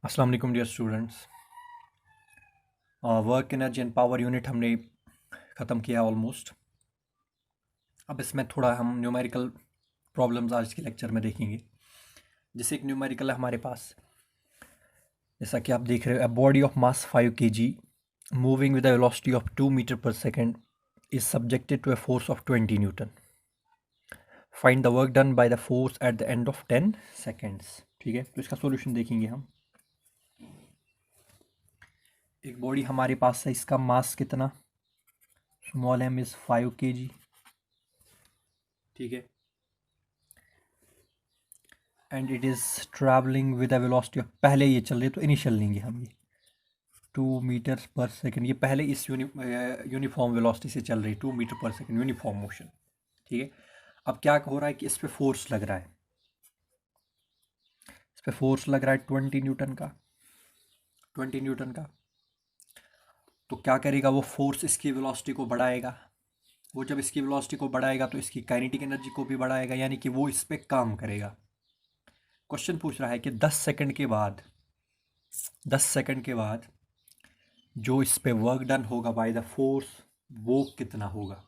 अस्सलाम वालेकुम dear students. Work energy and power unit हमने ख़त्म किया ऑलमोस्ट। अब इसमें थोड़ा हम न्यूमेरिकल प्रॉब्लम्स आज के लेक्चर में देखेंगे। जैसे एक न्यूमेरिकल है हमारे पास, जैसा कि आप देख रहे हो, a body of mass 5 kg moving with a velocity of 2 metre पर second is subjected to a force of 20 newton. Find the work done by the force at the end of 10 seconds. ठीक है, तो इसका solution देखेंगे हम। एक body हमारे पास है, इसका मास कितना, स्मॉल एम इज़ 5 kg। ठीक है, and it is travelling with a velocity of, पहले ये चल रही है तो इनिशियल लेंगे हम, ये 2 मीटर पर सेकेंड। ये पहले इस यूनिफॉर्म वेलोसिटी से चल रही है, 2 मीटर पर सेकेंड यूनिफॉर्म मोशन। ठीक है, अब क्या हो रहा है कि इस पर फोर्स लग रहा है, इस पर फोर्स लग रहा है 20 न्यूटन का, 20 न्यूटन का। तो क्या करेगा वो फोर्स, इसकी वेलोसिटी को बढ़ाएगा। वो जब इसकी वेलोसिटी को बढ़ाएगा तो इसकी काइनेटिक एनर्जी को भी बढ़ाएगा, यानी कि वो इस पर काम करेगा। क्वेश्चन पूछ रहा है कि 10 सेकंड के बाद, 10 सेकंड के बाद जो इस पे वर्क डन होगा बाय द फोर्स, वो कितना होगा।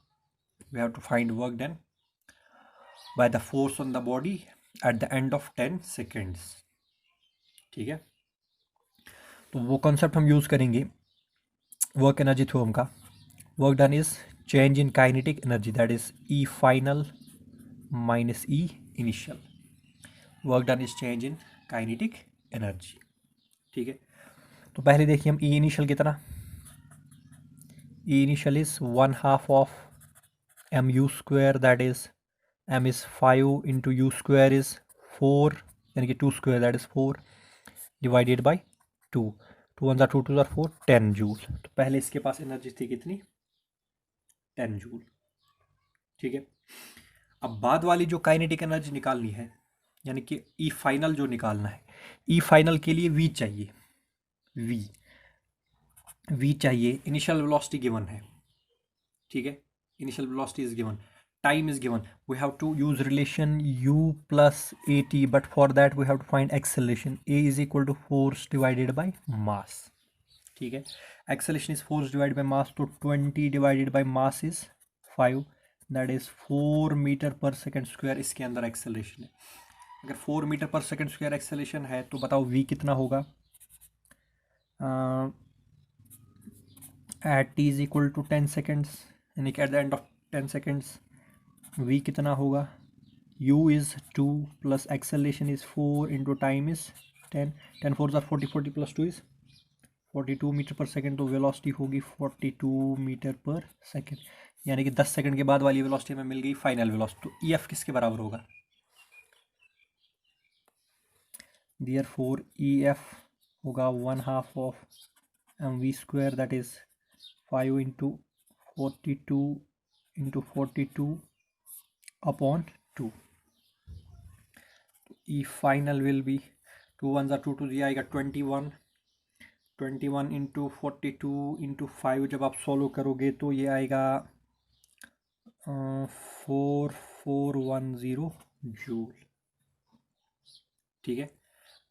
We have to find work done by the force on the body at the end of 10 seconds. ठीक है, तो वो कॉन्सेप्ट हम यूज़ करेंगे वर्क एनर्जी थ्योरम का। Work done is change in kinetic energy, that is E final minus E initial. Work done is change in kinetic energy. ठीक है, तो पहले देखिए हम ई इनिशियल कितना, E initial is 1/2 of M U square, that is M is 5 into U square is 4, यानी कि 2 square that is 4 divided by 2। 2 1 2 2 4, 10 joule. तो पहले इसके पास एनर्जी थी कितनी, 10 जूल। ठीक है, अब बाद वाली जो काइनेटिक एनर्जी निकालनी है, यानी कि ई फाइनल जो निकालना है, ई फाइनल के लिए वी चाहिए, वी वी चाहिए। इनिशियल वेलोसिटी गिवन है, ठीक है, initial velocity is given, time is given, we have to use relation u plus at, but for that we have to find acceleration. A is equal to force divided by mass. ठीक है, acceleration is force divided by mass, तो 20 divided by mass is 5, that is 4 metre पर second square इसके अंदर acceleration है। अगर 4 metre पर second square acceleration है तो बताओ v कितना होगा। at t is equal to 10 seconds, यानी कि at the end of 10 seconds v कितना होगा, u is 2 plus acceleration is 4 into time is 10, 10 4s are 40, 40 plus 2 is 42 metre पर सेकेंड, तो वेलोसिटी होगी 42 मीटर पर सेकेंड, यानी कि 10 सेकेंड के बाद वाली वेलोसिटी में मिल गई फाइनल वेलोसिटी। तो ई एफ किसके बराबर होगा, देयरफॉर ई एफ होगा 1/2 of M V square, that is 5 into 42 into 42 upon 2। E final will be 2 1 2 2, ये आएगा 21, 21 इंटू 42 इंटू 5, जब आप सॉल्व करोगे तो ये आएगा 4410 जूल। ठीक है,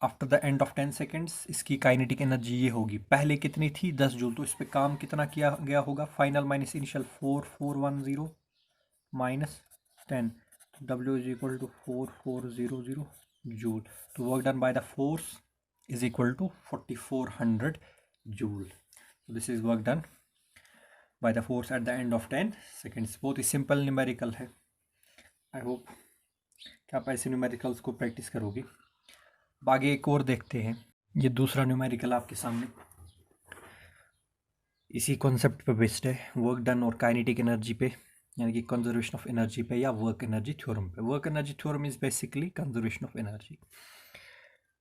after the end of 10 seconds इसकी काइनेटिक एनर्जी ये होगी, पहले कितनी थी 10 जूल, तो इस पर काम कितना किया गया होगा, final minus initial 4410 minus 10, W is equal to 4400 joule. तो work done by the force is equal to 4400 joule. So this is work done by the force at the end of 10 seconds। बहुत ही simple numerical है। I hope कि आप ऐसे numericals को practice करोगे। आगे एक और देखते हैं, ये दूसरा न्यूमेरिकल आपके सामने इसी कॉन्सेप्ट पे बेस्ड है, वर्क डन और काइनेटिक एनर्जी पे, यानी कि कंजर्वेशन ऑफ एनर्जी पे या वर्क एनर्जी थ्योरम पे। Work energy theorem is basically conservation of energy.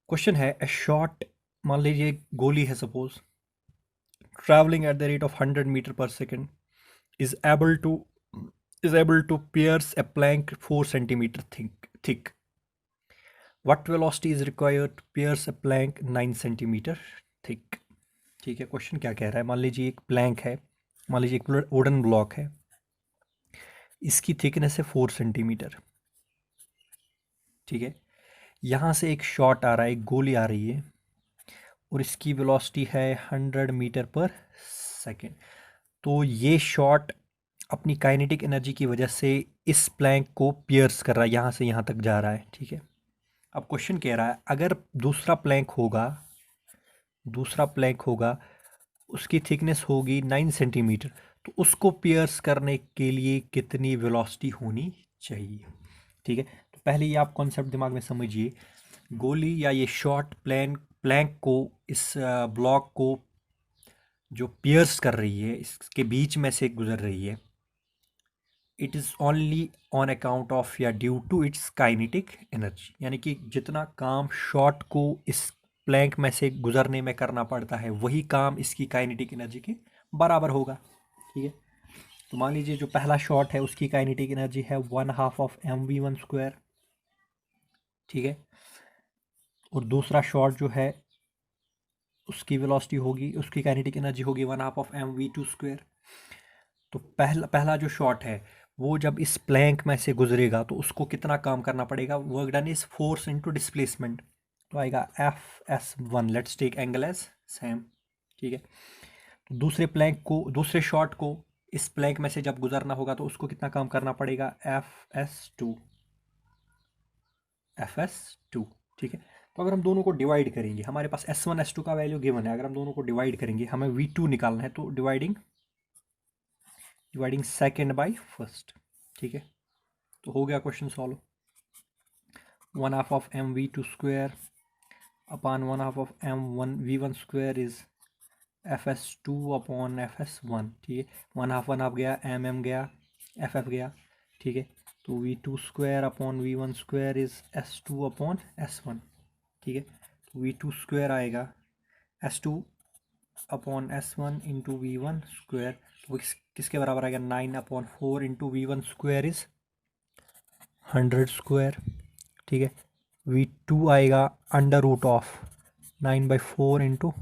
Question है, ए शॉट, मान लीजिए एक गोली है suppose, traveling at the rate of 100 meter per second is able to pierce a plank 4 centimeter thick. What velocity is required to pierce a plank 9 centimeter thick? ठीक है, question क्या कह रहा है, मान लीजिए एक प्लैंक है, मान लीजिए एक वुडन ब्लॉक है, इसकी थिकनेस है 4 सेंटीमीटर। ठीक है, यहाँ से एक शॉट आ रहा है, एक गोली आ रही है, और इसकी वेलोसिटी है 100 मीटर पर सेकेंड। तो ये शॉट अपनी काइनेटिक एनर्जी की वजह से इस प्लैंक को पियर्स कर रहा है, यहाँ से यहाँ तक जा रहा है, ठीक है। अब क्वेश्चन कह रहा है अगर दूसरा प्लैंक होगा उसकी थिकनेस होगी 9 सेंटीमीटर, तो उसको पियर्स करने के लिए कितनी वेलोसिटी होनी चाहिए, ठीक है। तो पहले ये आप कॉन्सेप्ट दिमाग में समझिए। गोली या ये शॉर्ट प्लैंक को, इस ब्लॉक को जो पियर्स कर रही है, इसके बीच में से गुजर रही है, it is only on account of या due to its kinetic energy. यानी कि जितना काम शॉट को इस प्लैंक में से गुजरने में करना पड़ता है वही काम इसकी काइनेटिक एनर्जी के बराबर होगा, ठीक है। तो मान लीजिए जो पहला शॉट है उसकी काइनेटिक एनर्जी है 1/2 ऑफ mv1 स्क्वायर, ठीक है। और दूसरा शॉट जो है उसकी वेलोसिटी होगी, उसकी काइनेटिक एनर्जी होगी 1/2 ऑफ mv2 स्क्वायर। तो पहला जो शॉट है वो जब इस प्लैंक में से गुजरेगा तो उसको कितना काम करना पड़ेगा, work done is force into displacement, तो आएगा F(s1). Let's take angle as same, ठीक है। तो दूसरे शॉट को इस प्लैंक में से जब गुजरना होगा तो उसको कितना काम करना पड़ेगा, Fs2, ठीक है। तो अगर हम दोनों को डिवाइड करेंगे, हमारे पास S1 S2 का वैल्यू गिवन है, अगर हम दोनों को डिवाइड करेंगे हमें V2 निकालना है, तो डिवाइडिंग सेकेंड बाई फर्स्ट, ठीक है। तो हो गया question solve. 1/2 of mv2 square upon 1/2 of v1 square is Fs2 upon Fs1, ठीक है। 1/2 गया, गया, Ff गया, ठीक है। तो v2 square upon v1 square is S2 upon S1, ठीक है। तो v2 स्क्वायर आएगा S2 upon S1 into v1 square, वो किसके बराबर आएगा, 9/4 into v1 square is 100 square, ठीक है। v2 आएगा under root of 9/4 into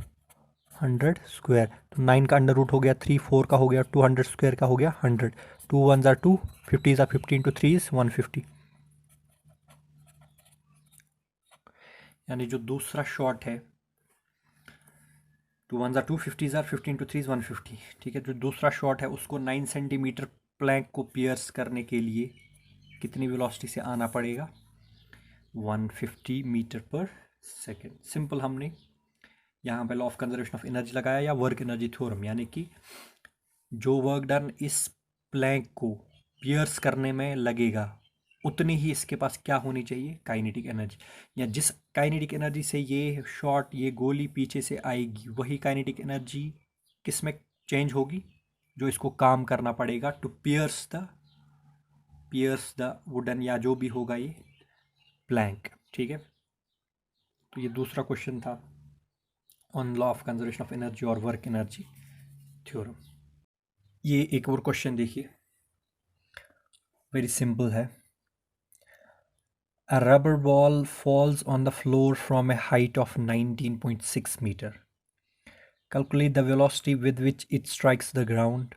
100 square, तो 9 का अंडर रूट हो गया 3, 4 का हो गया 200 स्क्वायर का हो गया 100, 2 1 ज़ा 2, 50 ज़ा 50 इंटू 3 इज़ 150। यानी जो दूसरा शॉट है 2 1 ज़ा 2, 50 ज़ा 50 इंटू 3 इज़ 150, ठीक है। जो दूसरा शॉट है उसको 9 सेंटीमीटर प्लैंक को पियर्स करने के लिए कितनी वेलोसिटी से आना पड़ेगा, 150 मीटर पर सेकेंड। सिंपल हमने यहाँ पे law of conservation of energy लगाया या वर्क एनर्जी थ्योरम, यानी कि जो वर्क डन इस प्लैंक को पियर्स करने में लगेगा उतनी ही इसके पास क्या होनी चाहिए, काइनेटिक एनर्जी। या जिस काइनेटिक एनर्जी से ये शॉट, ये गोली पीछे से आएगी, वही काइनेटिक एनर्जी किस में चेंज होगी, जो इसको काम करना पड़ेगा टू पियर्स द वुडन या जो भी होगा ये प्लैंक, ठीक है। तो ये दूसरा क्वेश्चन था on law of conservation of energy और वर्क एनर्जी थ्योरम। ये एक और क्वेश्चन देखिए, वेरी सिंपल है। A rubber ball falls on the floor from a height of 19.6 meter. Calculate the velocity with which it strikes the ground.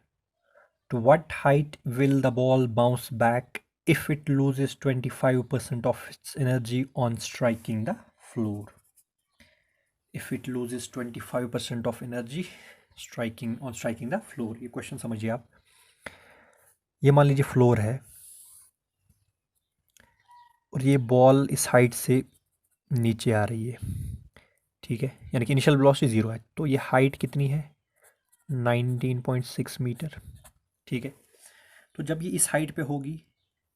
To what height will the ball bounce back if it loses 25% of its energy on striking the floor? If it loses 25% of energy on striking the floor, ये question समझिए आप। ये मान लीजिए floor है और ये ball इस हाइट से नीचे आ रही है, ठीक है। यानी कि इनिशियल वेलोसिटी 0 है, तो ये हाइट कितनी है, 19.6 मीटर, ठीक है। तो जब ये इस हाइट पे होगी,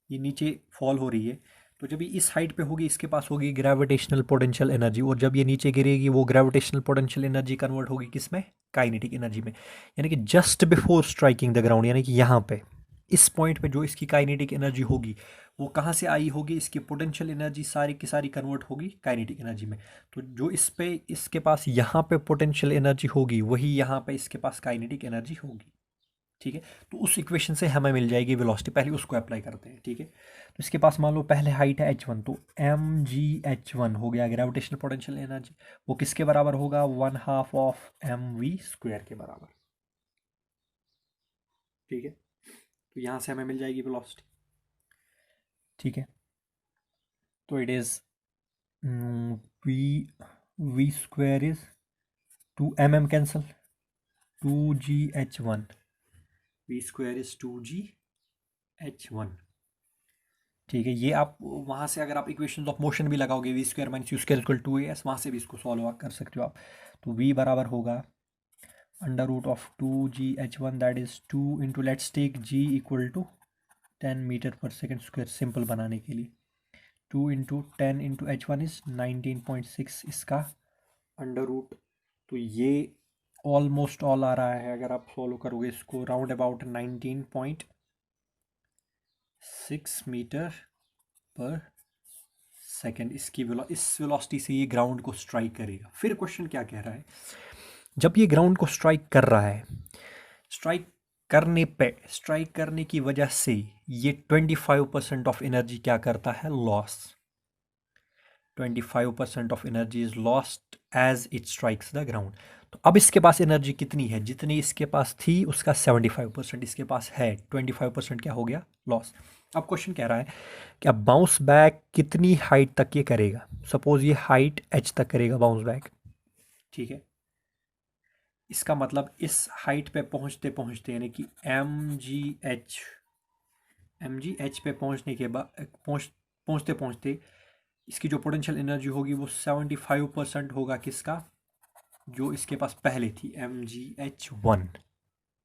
ये नीचे फॉल हो रही है, तो जब ये इस हाइट पे होगी इसके पास होगी ग्रेविटेशनल पोटेंशियल एनर्जी, और जब ये नीचे गिरेगी वो ग्रेविटेशनल पोटेंशियल एनर्जी कन्वर्ट होगी किस में, काइनेटिक एनर्जी में। यानी कि just before striking the ground, यानी कि यहाँ पे इस पॉइंट पे जो इसकी काइनेटिक एनर्जी होगी वो कहाँ से आई होगी, इसकी पोटेंशियल एनर्जी सारी की सारी कन्वर्ट होगी काइनेटिक एनर्जी में। तो जो इसके पास यहाँ पे पोटेंशियल एनर्जी होगी वही यहाँ पे इसके पास काइनेटिक एनर्जी होगी, ठीक है। तो उस इक्वेशन से हमें मिल जाएगी वेलोसिटी, पहले उसको अप्लाई करते हैं, ठीक है। तो इसके पास मान लो पहले हाइट है h1, तो mgh1 हो गया ग्रेविटेशनल पोटेंशियल एनर्जी, वो किसके बराबर होगा, 1/2 ऑफ mv² के बराबर, ठीक है। तो यहाँ से हमें मिल जाएगी वेलोसिटी, ठीक है। तो it is v square is 2 mm cancel, 2gh1, v square is 2gh1। ठीक है, ये आप वहाँ से अगर आप इक्वेशंस ऑफ मोशन भी लगाओगे, V square minus U square equal 2as, वहाँ से भी इसको सॉल्व कर सकते हो आप। तो v बराबर होगा under root of 2gh1 that is 2 into, let's take g equal to 10 metre पर सेकेंड स्क्वायर सिंपल बनाने के लिए। 2 इंटू 10 इंटू h1 इज 19.6, इसका अंडर रूट। तो ये ऑलमोस्ट ऑल आ रहा है, अगर आप फॉलो करोगे इसको, राउंड अबाउट 19.6 मीटर पर सेकेंड इसकी इस वेलोसिटी से ये ग्राउंड को स्ट्राइक करेगा। फिर क्वेश्चन क्या कह रहा है, जब ये ग्राउंड को स्ट्राइक कर रहा है, स्ट्राइक करने की वजह से ये 25% ऑफ एनर्जी क्या करता है, loss. 25% of energy is lost as it strikes the ground. तो अब इसके पास एनर्जी कितनी है, जितनी इसके पास थी उसका 75% इसके पास है, 25% क्या हो गया, लॉस। अब क्वेश्चन कह रहा है कि अब बाउंस बैक कितनी हाइट तक ये करेगा। सपोज ये हाइट h तक करेगा बाउंस बैक, ठीक है। इसका मतलब इस हाइट पे पहुंचते पहुंचते, यानी कि mgh पे पहुंचने के बाद पहुंचते पहुंचते इसकी जो पोटेंशियल एनर्जी होगी वो 75% होगा किसका, जो इसके पास पहले थी, mgh1।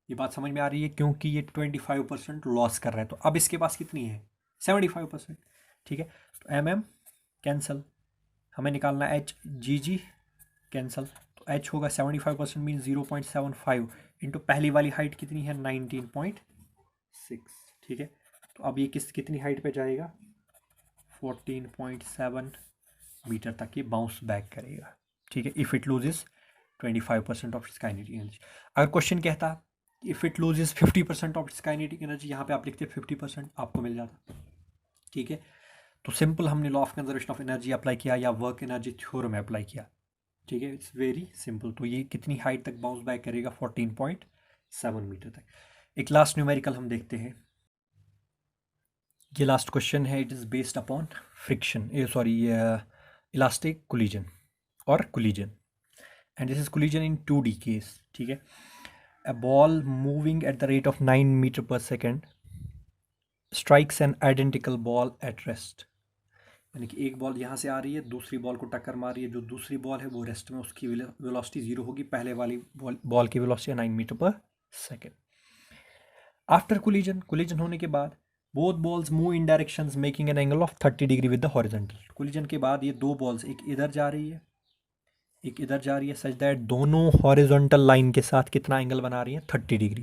ये बात समझ में आ रही है, क्योंकि ये 25% लॉस कर रहा है। तो अब इसके पास कितनी है, 75%, ठीक है। तो mm कैंसल, हमें निकालना h, gg कैंसल। तो h होगा 75% मीन 0.75 इंटू पहली वाली हाइट कितनी है, 19.6, ठीक है। तो अब ये कितनी हाइट पे जाएगा, 14.7 मीटर तक ये बाउंस बैक करेगा, ठीक है। If it loses 25% of its kinetic energy. अगर क्वेश्चन कहता if it loses 50% of its kinetic energy, यहाँ पे आप लिखते 50%, आपको मिल जाता, ठीक है। तो सिंपल हमने law of conservation of energy apply किया या वर्क एनर्जी थ्योरम अप्लाई किया, ठीक है। It's very simple. तो ये कितनी हाइट तक बाउंस बैक करेगा, 14.7 मीटर तक। एक लास्ट न्यूमेरिकल हम देखते हैं, ये लास्ट क्वेश्चन है। It is based upon friction, elastic collision और collision, and this is collision in 2D case, ठीक है। A ball moving at the rate of 9 meter per second strikes an identical ball at rest। यानी कि एक ball यहाँ से आ रही है, दूसरी बॉल को टक्कर मार रही है, जो दूसरी बॉल है वो रेस्ट में, उसकी वेलोसिटी 0 होगी, पहले वाली बॉल की वेलोसिटी 9 मीटर पर सेकेंड। आफ्टर कोलिजन होने के बाद both balls move in directions making an angle of 30 degree with the horizontal. Collision के बाद ये दो बॉल्स, एक इधर जा रही है एक इधर जा रही है, सच दैट दोनों हॉरिजॉन्टल लाइन के साथ कितना एंगल बना रही है, 30 डिग्री।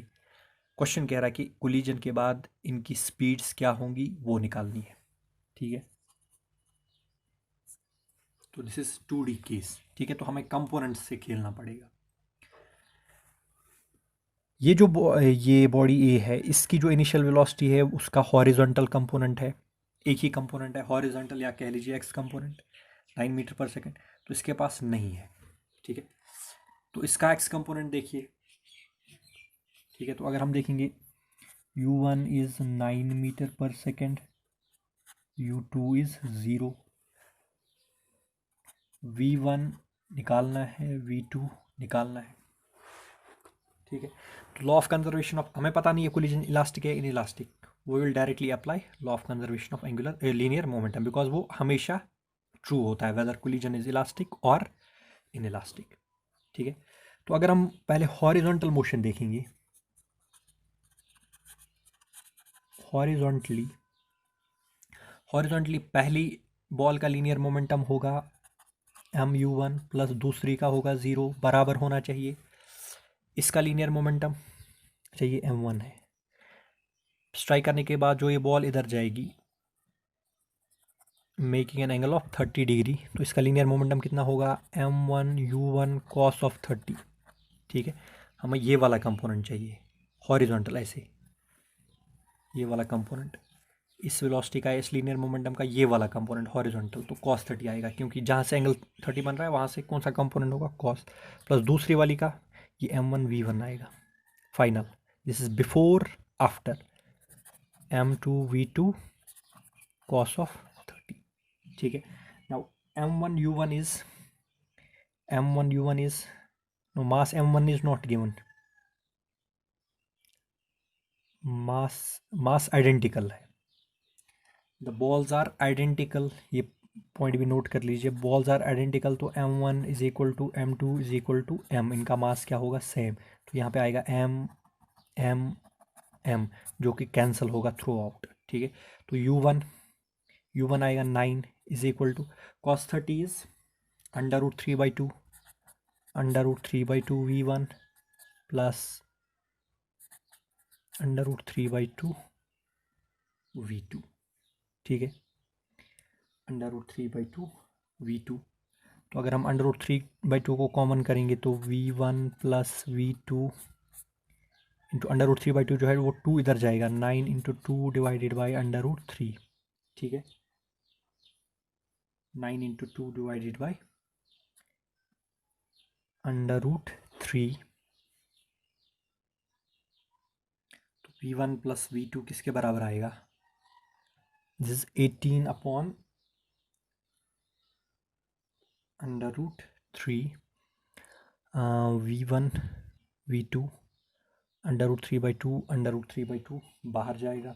क्वेश्चन कह रहा है कि कोलिजन के बाद इनकी स्पीड्स क्या होंगी वो निकालनी है, ठीक है। तो दिस इज 2D केस, ठीक है। तो हमें कंपोनेंट्स से खेलना पड़ेगा। ये जो ये बॉडी ए है, इसकी जो इनिशियल वेलोसिटी है उसका हॉरिजॉन्टल कंपोनेंट है, एक ही कंपोनेंट है हॉरिजॉन्टल, या कह लीजिए एक्स कंपोनेंट, 9 मीटर पर सेकेंड। तो इसके पास नहीं है, ठीक है। तो इसका एक्स कंपोनेंट देखिए, ठीक है। तो अगर हम देखेंगे u1 इज 9 मीटर पर सेकेंड, u2 इज 0, v1 निकालना है, v2 निकालना है, ठीक है। तो लॉ ऑफ कंजर्वेशन ऑफ, हमें पता नहीं है कोलिजन इलास्टिक है इन इलास्टिक, वो will directly apply law of conservation of angular linear momentum, because वो हमेशा ट्रू होता है वेदर कोलिजन इज इलास्टिक और इन इलास्टिक, ठीक है। तो अगर हम पहले हॉरिजॉन्टल मोशन देखेंगे, हॉरिजॉन्टली पहली बॉल का लीनियर मोमेंटम होगा mu1 प्लस दूसरी का होगा 0, बराबर होना चाहिए। इसका लीनियर मोमेंटम चाहिए m1 है। स्ट्राइक करने के बाद जो ये बॉल इधर जाएगी making an angle of 30 degree, तो इसका लीनियर मोमेंटम कितना होगा, m1 u1 cos ऑफ 30, ठीक है। हमें ये वाला कंपोनेंट चाहिए हॉरिजॉन्टल, ऐसे ये वाला कंपोनेंट, इस वेलोसिटी का, इस लीनियर मोमेंटम का ये वाला कंपोनेंट हॉरिजॉन्टल, तो cos 30 आएगा, क्योंकि जहाँ से एंगल 30 बन रहा है वहाँ से कौन सा कंपोनेंट होगा, cos, प्लस दूसरी वाली का ये m1 v1 आएगा final. This is before after m2 v2 cos of 30, ठीक है। Now m1 u1 is no, mass m1 is not given, mass identical है, द बॉल्स आर आइडेंटिकल, ये पॉइंट भी नोट कर लीजिए, बॉल्स आर आइडेंटिकल, तो m1 is equal to m2 is equal to m, इनका मास क्या होगा, सेम, तो यहाँ पे आएगा m m m, जो कि कैंसिल होगा थ्रू आउट, ठीक है। तो u1 आएगा 9 is equal to cos 30 is √3/2 √3/2 v1 plus √3/2 v2, ठीक है, √3/2 v2। तो अगर हम √3/2 को कॉमन करेंगे तो v1 प्लस v2 इंटू √3/2 जो है वो 2 इधर जाएगा, 9 इंटू 2 डिवाइडेड बाई √3, ठीक है, 9 इंटू 2 डिवाइडेड बाई √3, तो v1 प्लस v2 किसके बराबर आएगा, this is 18 upon √3, v1 v2 √3/2 बाहर जाएगा,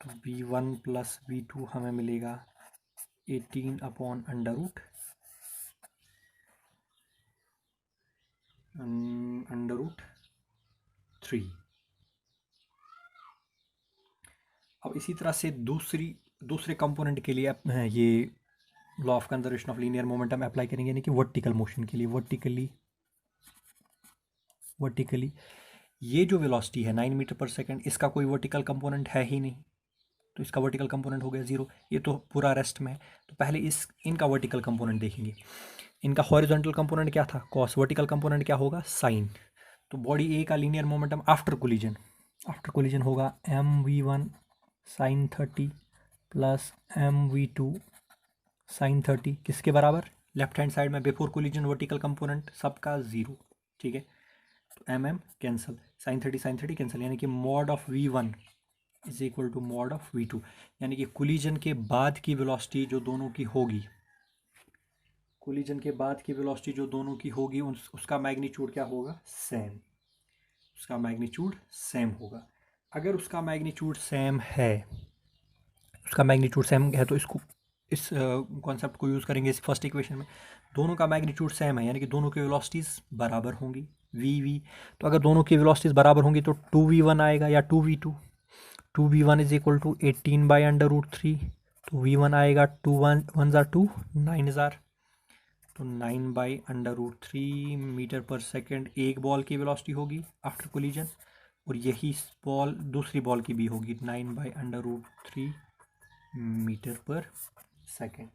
तो v1 प्लस v2 हमें मिलेगा 18 अपॉन √3। अब इसी तरह से दूसरे कंपोनेंट के लिए ये law of conservation of linear momentum apply करेंगे, यानी कि वर्टिकल मोशन के लिए, वर्टिकली ये जो वेलोसिटी है 9 मीटर पर सेकंड, इसका कोई वर्टिकल कंपोनेंट है ही नहीं, तो इसका वर्टिकल कंपोनेंट हो गया 0, ये तो पूरा रेस्ट में है। तो पहले इनका वर्टिकल कंपोनेंट देखेंगे। इनका हॉरिजॉन्टल कंपोनेंट क्या था, कॉस, वर्टिकल कंपोनेंट क्या होगा, साइन। तो बॉडी ए का लीनियर मोमेंटम आफ्टर कोलिजन होगा mv1 sign 30 plus mv2 sign 30, किसके बराबर, लेफ्ट हैंड साइड में बिफोर कोलिजन वर्टिकल कंपोनेंट सबका 0, ठीक है, तो mm कैंसिल, साइन 30 कैंसिल, यानी कि mod of v1 is equal to mod of v2, यानी कि कोलिजन के बाद की वेलोसिटी जो दोनों की होगी, उसका मैग्नीट्यूड क्या होगा, सेम, उसका मैग्नीट्यूड सेम होगा। अगर उसका मैग्नीट्यूड सेम है तो इस कॉन्सेप्ट को यूज़ करेंगे इस फर्स्ट इक्वेशन में, दोनों का मैग्नीट्यूड सेम है, यानी कि दोनों की वेलोसिटीज़ बराबर होंगी v। तो अगर दोनों की वेलोसिटीज़ बराबर होंगी तो 2v1 आएगा या 2v2, 2v1 is equal to 18/√3, तो v1 आएगा 2 1 ज़ार 2 9 ज़ार, तो 9/√3 मीटर पर सेकेंड एक बॉल की वेलोसिटी होगी आफ्टर कोलिजन, और यही बॉल दूसरी बॉल की भी होगी 9/√3 मीटर पर सेकेंड,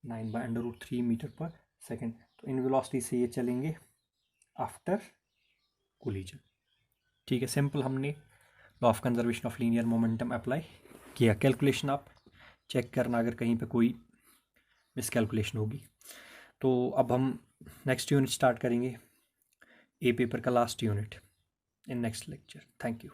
9/√3 मीटर पर सेकेंड। तो इन वेलोसिटी से ये चलेंगे आफ्टर कोलिजन, ठीक है। सिंपल हमने law of conservation of linear momentum apply किया। कैलकुलेशन आप चेक करना अगर कहीं पे कोई मिसकैलकुलेशन होगी। तो अब हम नेक्स्ट यूनिट स्टार्ट करेंगे, ए पेपर का last unit in next lecture. Thank you.